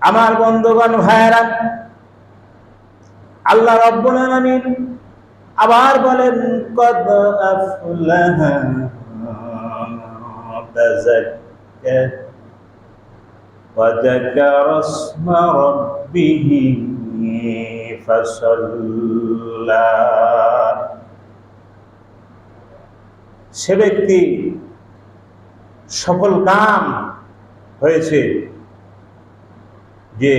আমার বন্ধুগণ ভাইয়েরা, আল্লাহ রাব্বুল আলামিন আবার বলেন, কদ আফলাহা মান তাযাক্কা ওয়া যাকারা ইসমা রাব্বিহি ফাসাল্লা। সে ব্যক্তি সফল কাম হয়েছে যে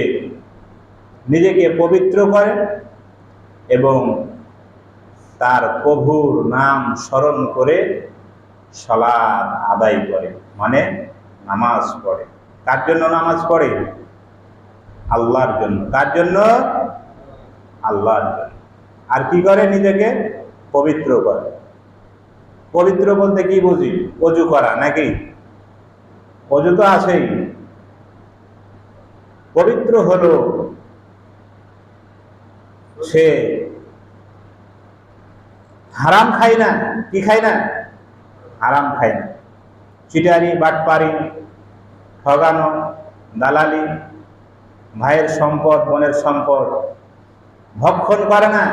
নিজেকে পবিত্র করে এবং তার প্রভুর নাম স্মরণ করে সালাত আদায় করে, মানে নামাজ পড়ে। কার জন্য নামাজ পড়ে? আল্লাহর জন্য। কার জন্য? আল্লাহর জন্য। আর কি করে? নিজেকে পবিত্র করে। পবিত্র বলতে কি বুঝি? অজু করা নাকি? অজু তো আছেই। পবিত্র হলো সে হারাম খায় না। কি খায় না? হারাম খায় না। চিটারি, বাটপারি, ঠগানো, দালালি, ভাইয়ের সম্পদ, বোনের সম্পদ ভক্ষণ করে না।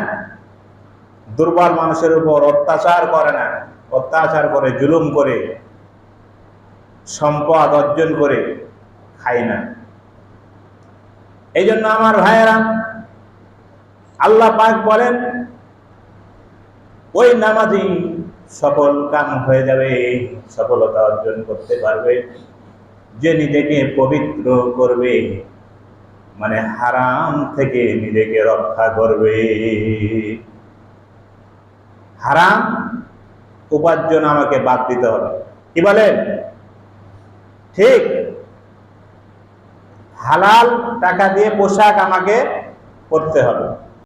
দুর্বল মানুষের উপর অত্যাচার করে না। অত্যাচার করে, জুলুম করে, সম্পদ অর্জন করে খায় না। এই জন্য আমার ভাইয়েরা, আল্লাহ পাক বলেন, ওই নামাজি সফল কাম হয়ে যাবে, সফলতা অর্জন করতে পারবে যে নিজেকে পবিত্র করবে, মানে হারাম থেকে নিজেকে রক্ষা করবে। হারাম উপার্জন আমাকে বাদ দিতে হবে। কি বলেন? ঠিক। হালাল টাকা দিয়ে পোশাক আমাকে পরতে হবে।